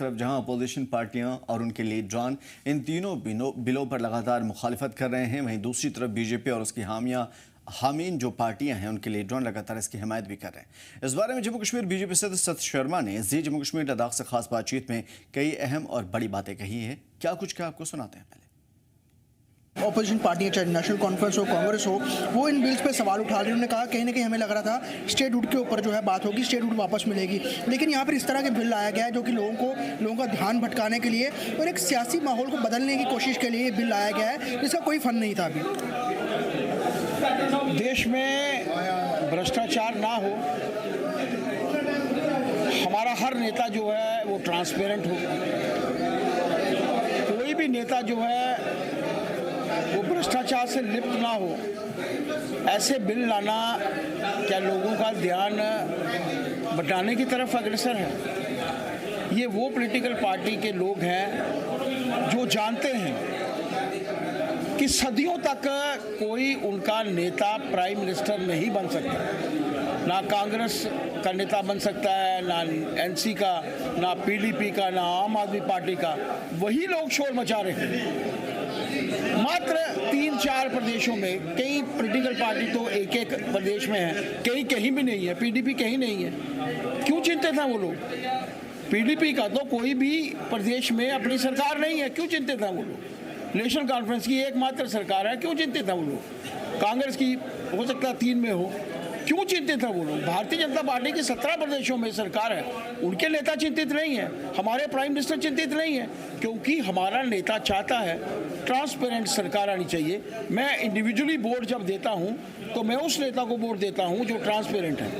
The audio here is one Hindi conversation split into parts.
तरफ जहां अपोजिशन पार्टियां और उनके लीडरान इन तीनों बिलों पर लगातार मुखालिफत कर रहे हैं, वहीं दूसरी तरफ बीजेपी और उसकी हामीन जो पार्टियां हैं उनके लीडरान लगातार इसकी हिमायत भी कर रहे हैं। इस बारे में जम्मू कश्मीर बीजेपी सदस्य सत शर्मा ने जी जम्मू कश्मीर लद्दाख से खास बातचीत में कई अहम और बड़ी बातें कही हैं। क्या कुछ क्या आपको सुनाते हैं। पहले ऑपोजिशन पार्टियां चाहे नेशनल कॉन्फ्रेंस हो, कांग्रेस हो, वो इन बिल्स पे सवाल उठा रही है। उन्होंने कहा कहीं ना कहीं हमें लग रहा था स्टेटहुड के ऊपर जो है बात होगी, स्टेटहुड वापस मिलेगी, लेकिन यहाँ पर इस तरह के बिल लाया गया है जो कि लोगों का ध्यान भटकाने के लिए और एक सियासी माहौल को बदलने की कोशिश के लिए बिल लाया गया है, जिसका कोई फन नहीं था। अभी देश में भ्रष्टाचार ना हो, हमारा हर नेता जो है वो ट्रांसपेरेंट हो, कोई भी नेता जो है वो भ्रष्टाचार से लिप्त ना हो, ऐसे बिल लाना क्या लोगों का ध्यान बटाने की तरफ अग्रसर है। ये वो पॉलिटिकल पार्टी के लोग हैं जो जानते हैं कि सदियों तक कोई उनका नेता प्राइम मिनिस्टर नहीं बन सकता। ना कांग्रेस का नेता बन सकता है, ना एनसी का, ना पीडीपी का, ना आम आदमी पार्टी का। वही लोग शोर मचा रहे हैं। मात्र 3-4 प्रदेशों में, कई पॉलिटिकल पार्टी तो एक प्रदेश में है, कहीं भी नहीं है, पीडीपी कहीं नहीं है। क्यों चिंतित हैं वो लोग? पीडीपी का तो कोई भी प्रदेश में अपनी सरकार नहीं है, क्यों चिंतित हैं वो लोग? नेशनल कॉन्फ्रेंस की एकमात्र सरकार है, क्यों चिंतित हैं वो लोग? कांग्रेस की हो सकता है 3 में हो, क्यों चिंतित है वो लोग? भारतीय जनता पार्टी की 17 प्रदेशों में सरकार है, उनके नेता चिंतित नहीं है, हमारे प्राइम मिनिस्टर चिंतित नहीं है, क्योंकि हमारा नेता चाहता है ट्रांसपेरेंट सरकार आनी चाहिए। मैं इंडिविजुअली वोट जब देता हूं तो मैं उस नेता को वोट देता हूं जो ट्रांसपेरेंट है,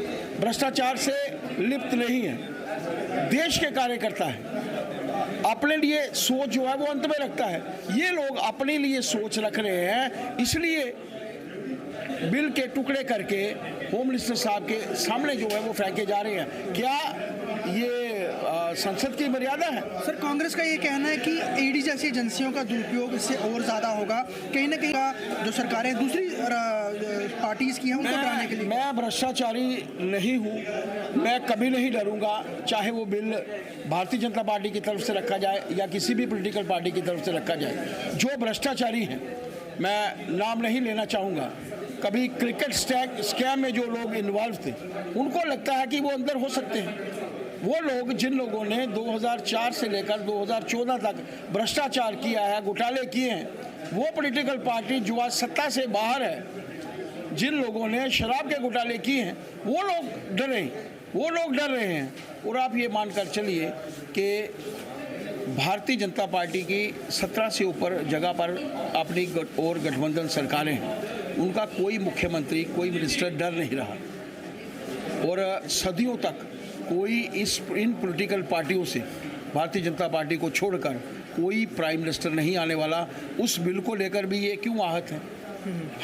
भ्रष्टाचार से लिप्त नहीं है, देश के कार्य करता है, अपने लिए सोच जो है वो अंत में रखता है। ये लोग अपने लिए सोच रख रहे हैं, इसलिए बिल के टुकड़े करके होम मिनिस्टर साहब के सामने जो है वो फेंके जा रहे हैं। क्या ये संसद की मर्यादा है? सर, कांग्रेस का ये कहना है कि ईडी जैसी एजेंसियों का दुरुपयोग इससे और ज़्यादा होगा, कहीं ना कहीं जो सरकारें दूसरी पार्टीज की हैं उनको डराने के लिए। मैं भ्रष्टाचारी नहीं हूँ, मैं कभी नहीं डरूंगा, चाहे वो बिल भारतीय जनता पार्टी की तरफ से रखा जाए या किसी भी पॉलिटिकल पार्टी की तरफ से रखा जाए। जो भ्रष्टाचारी हैं, मैं नाम नहीं लेना चाहूँगा, कभी क्रिकेट स्कैम में जो लोग इन्वॉल्व थे उनको लगता है कि वो अंदर हो सकते हैं। वो लोग जिन लोगों ने 2004 से लेकर 2014 तक भ्रष्टाचार किया है, घोटाले किए हैं, वो पॉलिटिकल पार्टी जो आज सत्ता से बाहर है, जिन लोगों ने शराब के घोटाले किए हैं, वो लोग डर रहे हैं। और आप ये मानकर चलिए कि भारतीय जनता पार्टी की 17 से ऊपर जगह पर अपनी और गठबंधन सरकारें हैं, उनका कोई मुख्यमंत्री, कोई मिनिस्टर डर नहीं रहा। और सदियों तक कोई इन पॉलिटिकल पार्टियों से, भारतीय जनता पार्टी को छोड़कर कोई प्राइम मिनिस्टर नहीं आने वाला। उस बिल को लेकर भी ये क्यों आहत है?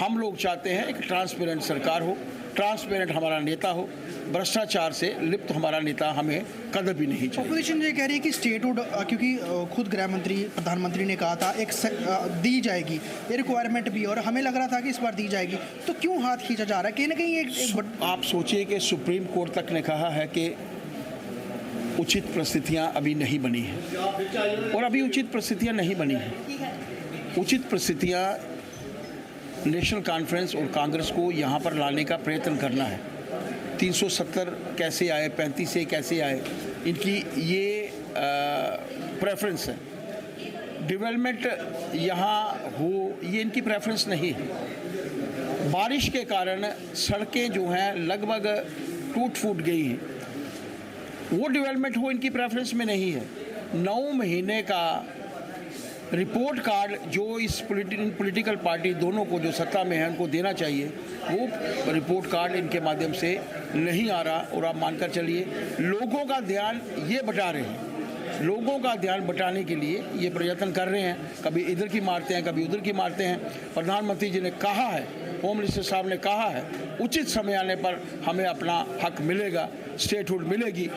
हम लोग चाहते हैं एक ट्रांसपेरेंट सरकार हो, ट्रांसपेरेंट हमारा नेता हो, भ्रष्टाचार से लिप्त हमारा नेता हमें कभी नहीं चाहिए। ऑपोजिशन ये कह रही है कि स्टेटहुड, क्योंकि खुद गृह मंत्री, प्रधानमंत्री ने कहा था एक दी जाएगी, ये रिक्वायरमेंट भी, और हमें लग रहा था कि इस बार दी जाएगी, तो क्यों हाथ खींचा जा रहा है? कहीं ना कहीं आप सोचिए कि सुप्रीम कोर्ट तक ने कहा है कि उचित परिस्थितियां अभी नहीं बनी हैं, और अभी उचित परिस्थितियां नहीं बनी हैं। उचित परिस्थितियां नेशनल कॉन्फ्रेंस और कांग्रेस को यहाँ पर लाने का प्रयत्न करना है। 370 कैसे आए, 35 से कैसे आए, इनकी ये प्रेफरेंस है। डेवलपमेंट यहाँ हो, ये इनकी प्रेफरेंस नहीं है। बारिश के कारण सड़कें जो हैं लगभग टूट फूट गई हैं, वो डेवलपमेंट हो इनकी प्रेफरेंस में नहीं है। 9 महीने का रिपोर्ट कार्ड जो इस पॉलिटिकल पार्टी दोनों को जो सत्ता में है उनको देना चाहिए, वो रिपोर्ट कार्ड इनके माध्यम से नहीं आ रहा। और आप मानकर चलिए लोगों का ध्यान ये बटा रहे हैं, लोगों का ध्यान बटाने के लिए ये प्रयत्न कर रहे हैं, कभी इधर की मारते हैं, कभी उधर की मारते हैं। प्रधानमंत्री जी ने कहा है होम मिनिस्टर साहब ने कहा है, उचित समय आने पर हमें अपना हक मिलेगा, स्टेटहुड मिलेगी।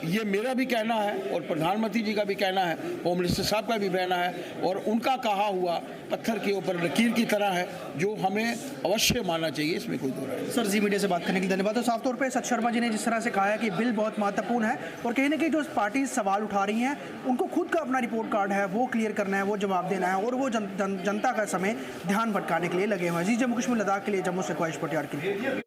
ये मेरा भी कहना है और प्रधानमंत्री जी का भी कहना है, होम मिनिस्टर साहब का भी कहना है, और उनका कहा हुआ पत्थर के ऊपर लकीर की तरह है, जो हमें अवश्य मानना चाहिए, इसमें कोई दो राय नहीं। सर, जी मीडिया से बात करने के लिए धन्यवाद। तो साफ तौर पे सत शर्मा जी ने जिस तरह से कहा है कि बिल बहुत महत्वपूर्ण है और कहीं ना कहीं जो पार्टी सवाल उठा रही हैं उनको खुद का अपना रिपोर्ट कार्ड है वो क्लियर करना है, वो जवाब देना है, और वो जनता का समय ध्यान भटकाने के लिए लगे हुए हैं। जी, जम्मू कश्मीर लद्दाख के लिए जम्मू से ख्वाहिश पटियार के लिए।